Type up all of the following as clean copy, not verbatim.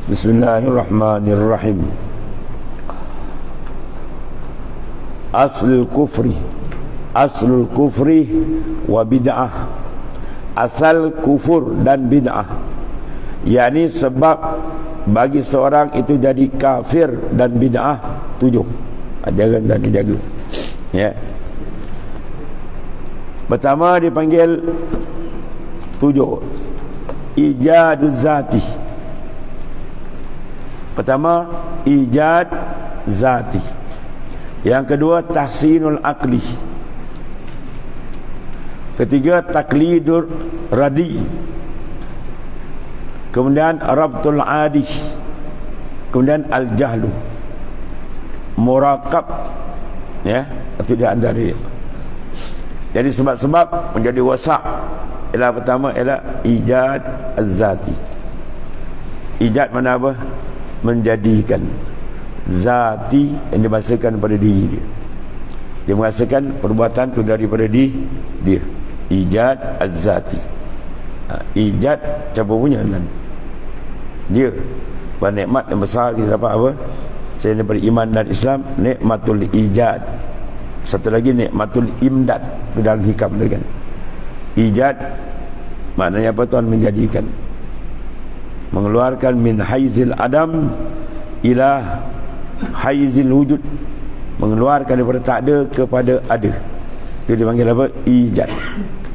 Bismillahirrahmanirrahim. Aslul kufri wa bid'ah. Asal kufur dan bid'ah, yakni sebab bagi seorang itu jadi kafir dan bid'ah 7. Jangan dan dijaga, ya. Pertama dipanggil 7 ijaduz zati. Pertama ijad zati. Yang kedua tahsinul akli. Ketiga taklidur radi. Kemudian rabtul adi. Kemudian al-jahlu, murakab, ya, itu dia antara. Jadi sebab-sebab menjadi wasak ialah pertama ialah ijad az-zati. Ijad mana apa? Menjadikan. Zati yang dimaksudkan pada diri dia. Dia merasakan perbuatan itu daripada dia. Ijad az-zati. Ijad siapa punya kan? Dia. Nikmat yang besar kita dapat apa? Saya daripada iman dan Islam, nikmatul ijad. Satu lagi nikmatul imdad, itu dalam hikam dia kan. Ijad maknanya apa? Tuhan menjadikan, mengeluarkan min haizil adam ila haizil wujud, mengeluarkan daripada tak ada kepada ada. Itu dipanggil apa? Ijad.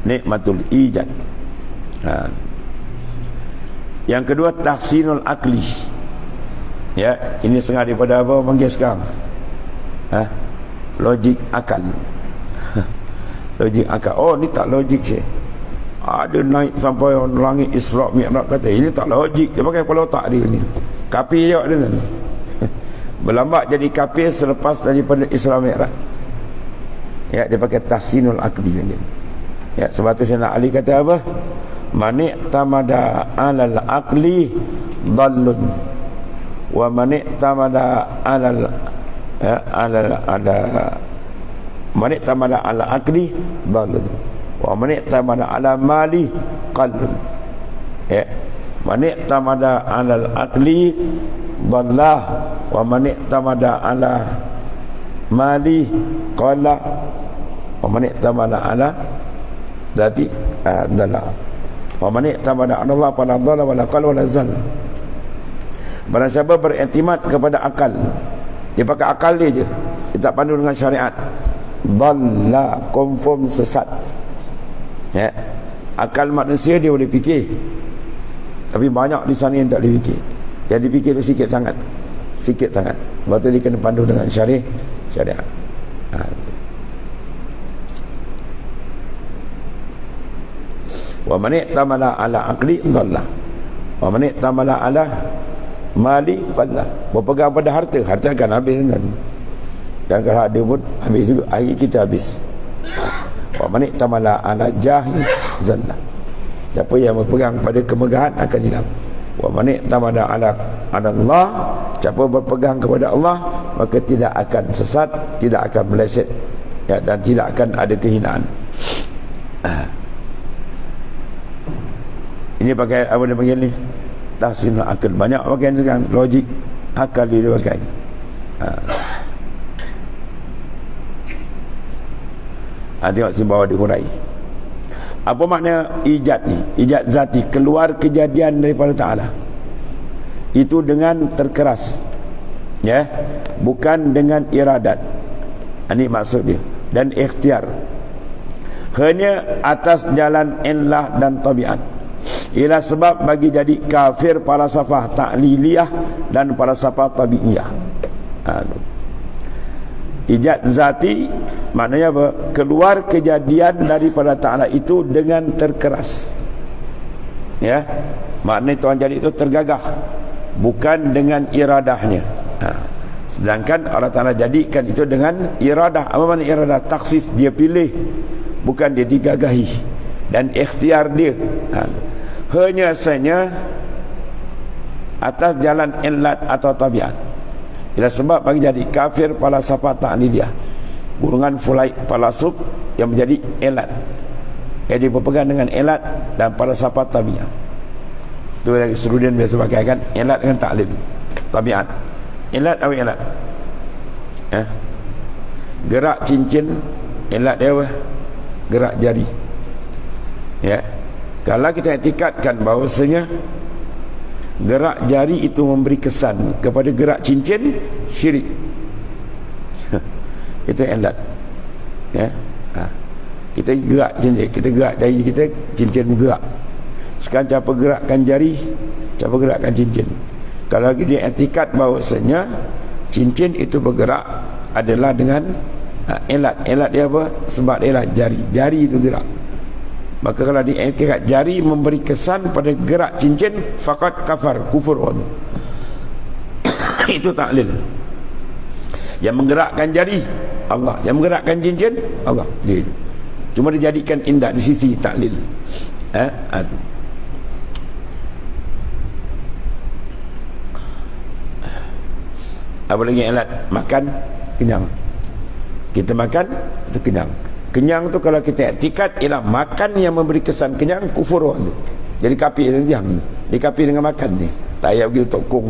Nikmatul ijad. Yang kedua tahsinul akli. Ya, ini setengah daripada apa panggil sekarang? Logik akal. Logik akal. Oh, ni tak logik sih. Ada naik sampai langit Isra Mi'raj, kata ini tak logik. Dia pakai kepala otak dia ni. Kafir jawab dia kan. Berlambat jadi kafir selepas daripada Isra Mi'raj. Ya, dia pakai tahsinul akli kan. Ya, sebab tu Sayyidina Ali kata apa? Mani tamada alal akli dhallun wa mani tamada alal mani tamada ala akli dhallun wa mani tamada ala mali qalun. Ya, mani tamada alal akli dhallah wa mani tamada ala mali qala wa mani tamada ala dzati dhallah wa man i'tamada 'ala Allah fala dhalla wala qala wala zal. Barang siapa beriktimad kepada akal, dia pakai akal dia je, dia tak pandu dengan syariat, dhalla, confirm sesat. Ya, akal manusia dia boleh fikir, tapi banyak di sana yang tak boleh fikir. Yang dipikir tu sikit sangat. Sebab tu dia kena pandu dengan syariat. Wa man i'tamala ala aqli dhalla wa man i'tamala ala mali qalla. Berpegang pada harta akan habis kan. Dan kalau ada pun habis juga, hari kita habis. Wa man i'tamala ala jahi zalla. Siapa yang berpegang pada kemegahan akan hilang. Wa man i'tamala ala Allah, siapa berpegang kepada Allah maka tidak akan sesat, tidak akan meleset, ya, dan tidak akan ada kehinaan. Ini pakai apa dia panggil ni? Tahsin akal. Banyak pakai sekarang logik akal dia pakai. Tengok si bawah dihurai. Apa makna ijad ni? Ijad zati, keluar kejadian daripada Ta'ala. Itu dengan terkeras, ya, bukan dengan iradat. Ini maksud dia. Dan ikhtiar, hanya atas jalan illah dan tabiat. Ialah sebab bagi jadi kafir falsafah ta'liliyah dan falsafah tabi'iyah. Ijad zati maknanya apa? Keluar kejadian daripada Ta'ala itu dengan terkeras. Ya, maknanya Tuhan jadi itu tergagah, bukan dengan iradahnya. Sedangkan Allah Ta'ala jadikan itu dengan iradah. Apa makna iradah? Taksis, dia pilih, bukan dia digagahi. Dan ikhtiar dia hanya saja atas jalan illat atau tabiat. Ialah sebab bagi jadi kafir falsafah ta'liliyah, golongan falasuf yang menjadi illat, jadi berpegang dengan illat dan falsafah tabiat. Tu yang student biasa pakai kan, ilat dengan taklil. Tabiat. Ilat apa ilat? Gerak cincin, ilat dia apa? Gerak jari. Ya. Kalau kita etikatkan bahawasanya gerak jari itu memberi kesan kepada gerak cincin, syirik. Itu ilat. Ya. Kita gerak cincin, kita gerak jari kita, cincin bergerak. Sekarang cara gerakkan jari, cara gerakkan cincin. Kalau kita etikat bahawasanya cincin itu bergerak adalah dengan elat. Elat dia apa? Sebab elat jari. Jari itu gerak. Maka kalau di etikat jari memberi kesan pada gerak cincin, faqad kafar, kufur waktu. Itu taklil. Yang menggerakkan jari Allah, yang menggerakkan cincin Allah. Dia cuma dijadikan indah di sisi taklil. Itu. Apa lagi alat? Makan, kenyang. Kita makan, itu kenyang. Kenyang tu kalau kita etikat ialah makan yang memberi kesan kenyang, kufur tu. Jadi kafir yang dia kafir dengan makan ni. Tak payah pergi tokong.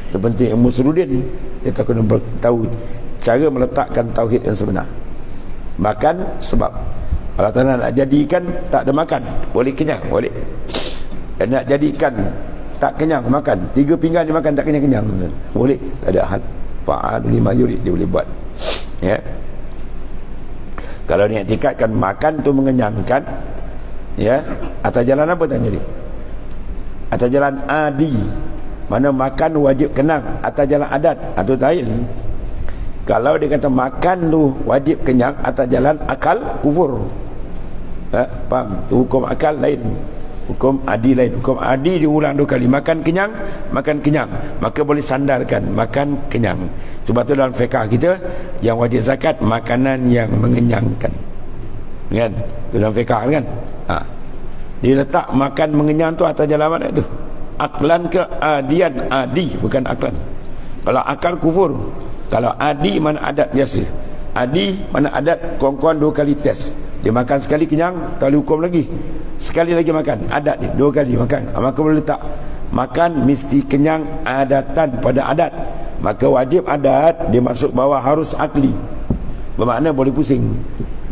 Itu penting ilmu Musrudin. Dia tak kena tahu cara meletakkan tauhid yang sebenar. Makan sebab Allah Ta'ala nak jadikan tak ada makan, boleh kenyang, boleh. Dan nak jadikan tak kenyang makan, 3 pinggan dia makan tak kenyang-kenyang, boleh, tak ada hal. Fa'al lima yurid, dia boleh buat. Ya. Kalau dia etikatkan makan tu mengenyangkan, ya, atas jalan apa tanya dia? Atas jalan adi, mana makan wajib kenang, atas jalan adat atau lain. Kalau dia kata makan tu wajib kenyang atas jalan akal, kufur. Faham? Tu hukum akal lain, hukum adi lain. Hukum adi diulang 2 kali, makan kenyang, maka boleh sandarkan makan kenyang. Sebab tu dalam fiqh kita yang wajib zakat makanan yang mengenyangkan, kan? Tu dalam fiqh kan. Dia letak makan mengenyang tu atas jalan mana tu? Aklan ke adian? Adi, bukan aklan. Kalau akal kufur. Kalau adi mana adat biasa. Adi mana adat kawan-kawan 2 kali test. Dia makan sekali kenyang, tak boleh hukum lagi. Sekali lagi makan, adat ni 2 kali makan. Maka boleh letak makan mesti kenyang adatan pada adat. Maka wajib adat dia masuk bawah harus akli. Bermakna boleh pusing.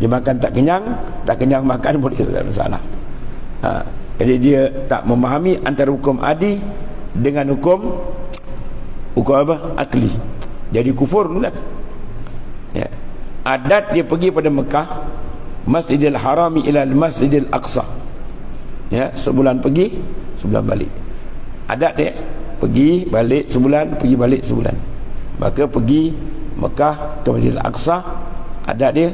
Dia makan tak kenyang makan boleh, tak ada masalah. Jadi dia tak memahami antara hukum adi dengan hukum apa? Akli. Jadi kufur kan? Ya. Adat dia pergi pada Mekah, Masjidil Harami ila Masjidil Aqsa. Ya, sebulan pergi, sebulan balik. Adat dia pergi balik sebulan, pergi balik sebulan. Maka pergi Mekah ke Masjidil Aqsa, adat dia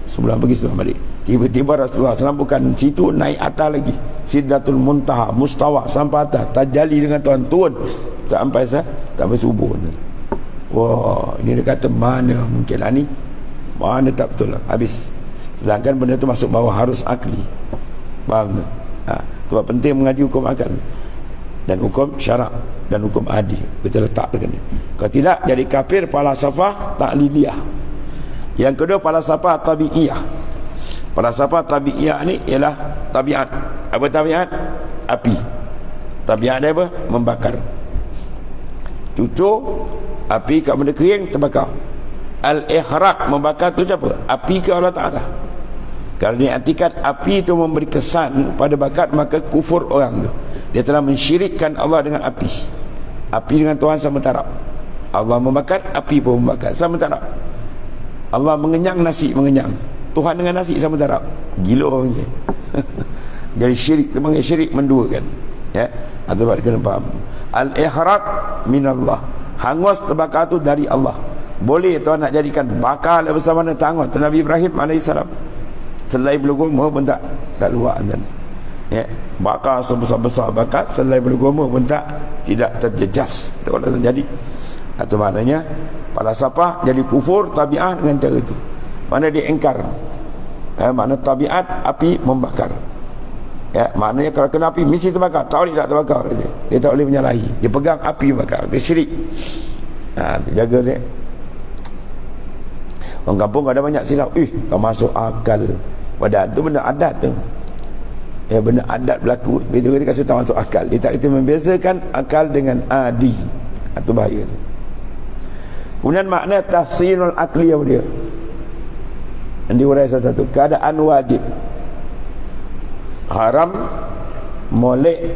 sebulan pergi sebulan balik. Tiba-tiba Rasulullah SAW bukan situ, naik atas lagi, Sidratul Muntaha, Mustawa, sampai atas, tajalli dengan Tuhan, turun sampai subuh. Wah, ini dia kata mana mungkin lah ni, mana tak betul lah, habis. Sedangkan benda tu masuk bawah harus akli. Faham tu? Sebab penting mengaji hukum akal dan hukum syarak dan hukum adi, kita letak dekat ni. Kalau tidak jadi kafir falsafah takliliyah. Yang kedua falsafah tabi'iyah. Falsafah tabi'iyah ni ialah tabiat. Apa tabiat? Api. Tabiat dia apa? Membakar. Cucuk api kat benda kering terbakar. Al-ihraq, membakar tu apa? Api ke Allah Ta'ala. Kalau dia artikan api itu memberi kesan pada bakat, maka kufur orang tu. Dia telah mensyirikkan Allah dengan api. Api dengan Tuhan sama taraf. Allah membakar, api pun membakar, sama taraf. Allah mengenyang, nasi mengenyang. Tuhan dengan nasi sama taraf. Gila orang ni. Jadi syirik, dia panggil syirik menduakan. Ya, atau buat kena faham. Al-ihraq minallah. Hangus terbakar tu dari Allah. Boleh Tuhan nak jadikan bakar bersama dengan tangan tu Nabi Ibrahim AS. Selai bergoma pun tak luar kan. Ya, bakar sebesar-besar bakar, selai bergoma pun tidak terjejas. Itu kalau terjadi. Itu maknanya falsafah jadi kufur tabiat dengan cara itu. Mana dia engkar. Makna tabiat api membakar. Ya, maknanya kalau kena api mesti terbakar. Tak boleh tak terbakar. Dia tak boleh menyalahi. Dia pegang api bakar. Dia syirik. Jaga dia. Orang kampung ada banyak silap. Tak masuk akal. Padahal tu benda adat tu. benda adat berlaku, bila kita kasi tahu masuk akal. Dia tak kita membezakan akal dengan adi. Itu bahaya tu. Kemudian makna tahsinul aqli apa dia? Yang diurai salah satu, keadaan wajib, haram, molek,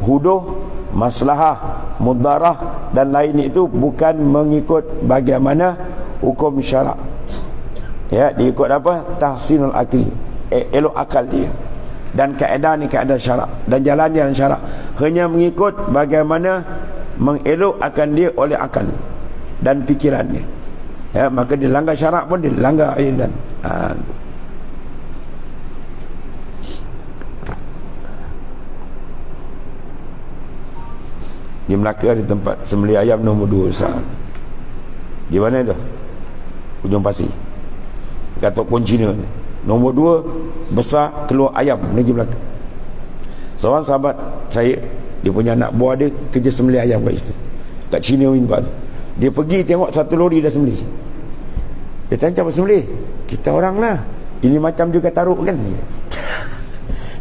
huduh, maslahah, mudarah dan lain itu bukan mengikut bagaimana hukum syarak. Ya, diikut apa? Tahsinul aqli, elok akal dia. Dan kaedah ni kaedah syarak, dan jalan jalan syarak hanya mengikut bagaimana mengelok akan dia oleh akal dan fikirannya. Ya, maka dia langgar syarak pun dia langgar ayat. Di Melaka ada tempat sembelih ayam nombor 2 besar. Di mana tu? Ujung Pasir. Kata Cina ni. Nombor 2 besar keluar ayam negeri Melaka. Seorang sahabat saya, dia punya anak buah dia kerja sembelih ayam kat situ. Kat Cina ni tempat tu. Dia pergi tengok satu lori dah sembelih. Dia tanya siapa sembelih? Kita orang lah. Ini macam juga taruk kan.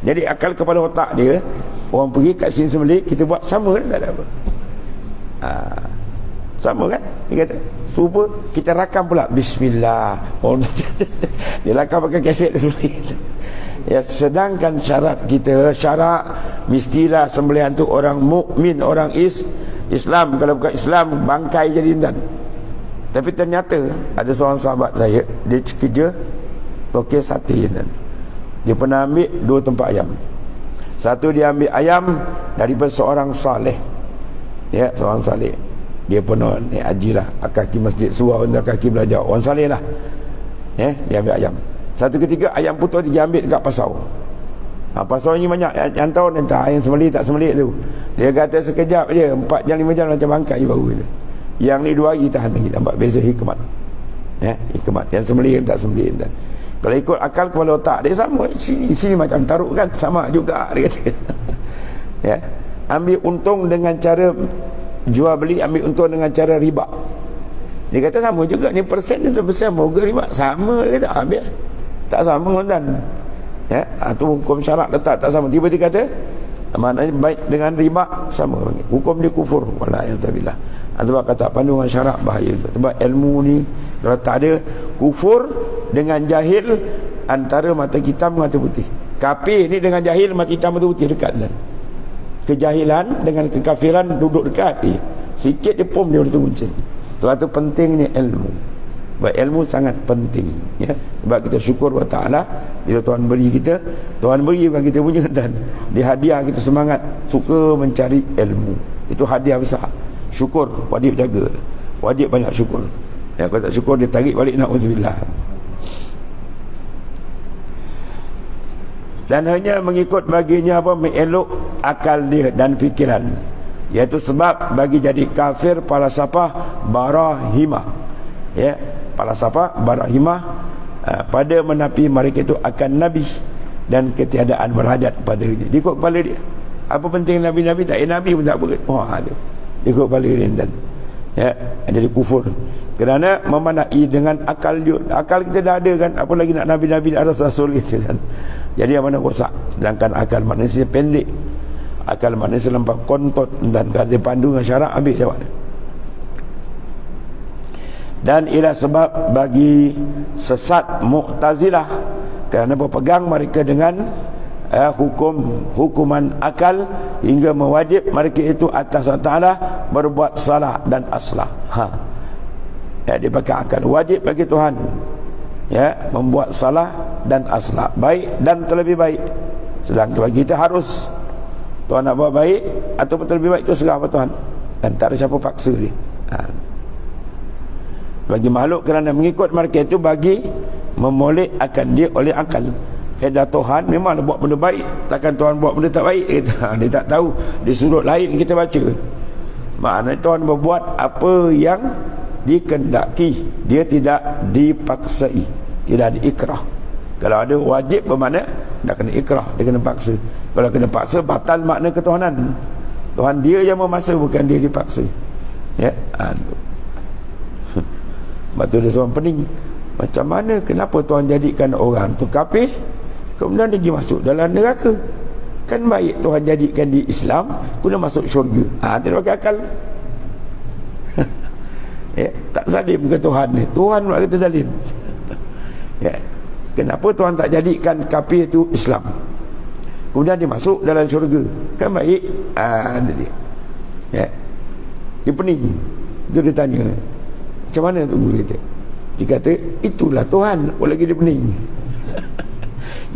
Jadi akal kepala otak dia, orang pergi kat sini sembelih, kita buat sama kan, tak ada apa. Sama kan? Dia kata, super, kita rakam pula. Bismillah. Dia rakam pakai kaset sembelih. Ya, sedangkan syarat kita, syarat mestilah sembelihan tu orang mukmin, orang Islam. Kalau bukan Islam, bangkai jadi intan. Tapi ternyata ada seorang sahabat saya, dia kerja tokek sate intan. Dia pernah ambil 2 tempat ayam. Satu dia ambil ayam daripada seorang saleh. Ya, seorang saleh. Dia pernah naik haji lah, kaki masjid surau, kaki belajar, orang saleh lah. Ya, dia ambil ayam. Satu ketika ayam putus dia ambil dekat pasau. Pasau ni banyak yang tahu entah yang sembelih tak sembelih tu. Dia kata sekejap je, 4 jam 5 jam macam bangkai baru tu. Yang ni 2 hari tahan lagi. Nampak beza hikmat. Ya, hikmat. Yang sembelih yang tak sembelih dan. Kalau ikut akal kepala otak dia sama. Sini macam taruh kan, sama juga dia kata. Ya, ambil untung dengan cara jual beli, ambil untung dengan cara riba. Dia kata sama juga, ni persen tu persen moga riba sama ke tak? Ambil tak sama kan. Ya, atau hukum syarak letak tak sama. Tiba-tiba kata maknanya baik dengan riba sama. Hukum dia kufur. Wala yazabillah. Sebab kata panduan syarak bahaya. Sebab ilmu ni kalau tak ada kufur dengan jahil, antara mata hitam mata putih. Kafir ni dengan jahil mata hitam mata putih dekat kan. Kejahilan dengan kekafiran duduk dekat dia. Sikit dia pom dia boleh muncul. Sebab tu pentingnya ilmu. Sebab ilmu sangat penting, ya. Sebab kita syukur kepada Ta'ala bila Tuhan beri kita, Tuhan beri bukan kita punya, dan di hadiah kita semangat suka mencari ilmu. Itu hadiah besar. Syukur wajib jaga, wajib banyak syukur. Ya, kalau tak syukur dia tarik balik, na'udzubillah. Dan hanya mengikut baginya apa, mengelok akal dia dan fikiran. Iaitu sebab bagi jadi kafir falsafah barahimah. Ya, falsafah barahimah pada menapi mereka itu akan nabi dan ketiadaan berhajat pada dia. Ikut kepala dia. Apa penting nabi-nabi, tak nabi pun tak apa. Tu. Ikut kepala dia dan. Ya, jadi kufur. Kerana memanai dengan akal dia. Akal kita dah ada kan, apa lagi nak nabi-nabi dan rasul kita kan. Jadi yang mana rosak. Sedangkan akal manusia pendek, akal manusia lempak kontot, dan kata pandu dengan syarak, ambil jawab. Dan ialah sebab bagi sesat Mu'tazilah, kerana berpegang mereka dengan hukuman akal hingga mewajib mereka itu atas Ta'ala berbuat salah dan aslah. Ya, dia pakai akal. Wajib bagi Tuhan, ya, membuat salah dan aslah, baik dan terlebih baik. Sedangkan bagi kita harus, Tuhan nak buat baik ataupun terlebih baik, itu serah pada Tuhan, dan tak ada siapa paksa dia. Bagi makhluk, kerana mengikut mereka itu bagi memolek akan dia oleh akal. Kaedah Tuhan memanglah buat benda baik, takkan Tuhan buat benda tak baik. Dia tak tahu, di sudut lain kita baca. Maknanya Tuhan berbuat apa yang dikendaki, dia tidak dipaksai, tidak diikrah. Kalau ada wajib bermakna tak kena ikrah, dia kena paksa. Kalau kena paksa, batal makna ketuhanan. Tuhan dia yang memaksa, bukan dia dipaksa. Ya, sebab tu ada seorang pening, macam mana, kenapa Tuhan jadikan orang tu kafir, kemudian dia pergi masuk dalam neraka? Kan baik Tuhan jadikan di Islam guna masuk syurga. Tidak pakai akal. Tak zalim ke Tuhan ni? Tuhan pula kata zalim. Kenapa Tuhan tak jadikan kafir itu Islam, kemudian dia masuk dalam syurga? Kan baik. Dia pening. Itu dia tanya, macam mana tu guru kata? Dia kata, itulah Tuhan. Lagi dia pening.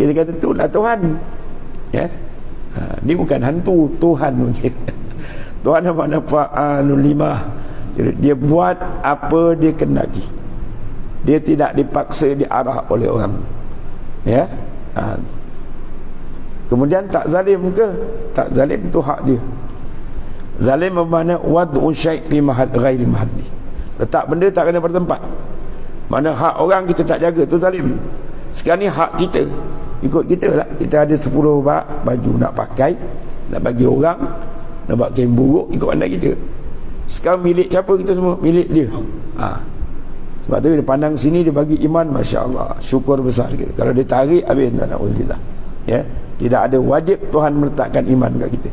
Dia kata, itulah Tuhan. Dia bukan hantu, Tuhan mungkin. Tuhan apa makna fa'alul lima? Dia buat apa dia kendaki. Dia tidak dipaksa, diarah oleh orang. Kemudian tak zalim ke? Tak zalim, itu hak dia. Zalim bermakna wad'u syai' fi mahal ghairi mahalli. Letak benda tak kena pada tempat. Mana hak orang kita tak jaga, tu zalim. Sekarang ni hak kita, ikut kita lah. Kita ada 10 baju nak pakai, nak bagi orang, nak buat kain buruk, ikut pandai kita. Sekarang milik siapa kita semua? Milik dia. Sebab tu dia pandang sini, dia bagi iman, Masya Allah, syukur besar kita. Kalau dia tarik, habis, na'udzubillah. Tidak ada wajib Tuhan meletakkan iman kat kita.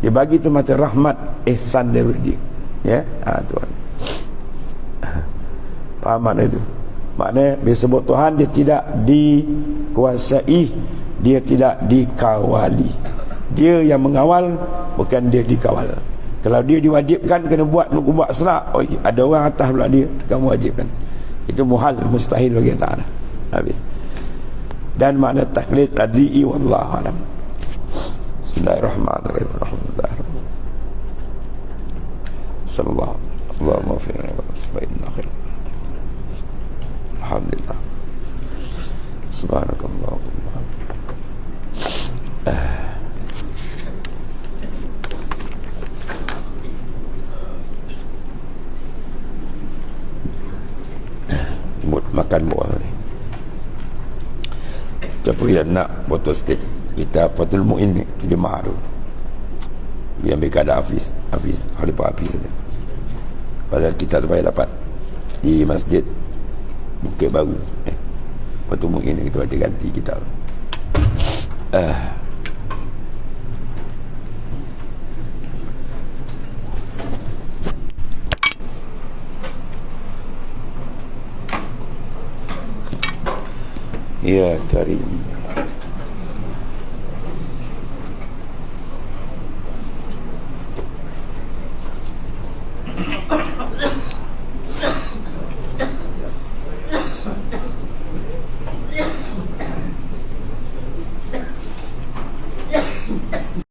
Dia bagi tu macam rahmat, ihsan dari dia. Tuhan. Faham makna itu? Maknanya bila sebut Tuhan, dia tidak dikuasai, dia tidak dikawali. Dia yang mengawal, bukan dia dikawal. Kalau dia diwajibkan kena buat selak, ada orang atas pula dia, kamu wajibkan. Itu muhal, mustahil bagi Allah Ta'ala. Habis. Dan makna taklid radhi'i wallahu alam. Bismillahirrahmanirrahim. Alhamdulillah. Sallallahu Allahumma firna wa sabbaina khair. Alhamdulillah. Subhanakallahumma. Makan buah ni. Siapa yang nak foto state kita Fathul Mu'in ni di Jemaah tu, dia ambil kada Hafiz Khalifah Hafiz saja. Padahal kita tu payah dapat di masjid Bukit Baru. Fathul Mu'in ni kita baca ganti kita. Ya Karim.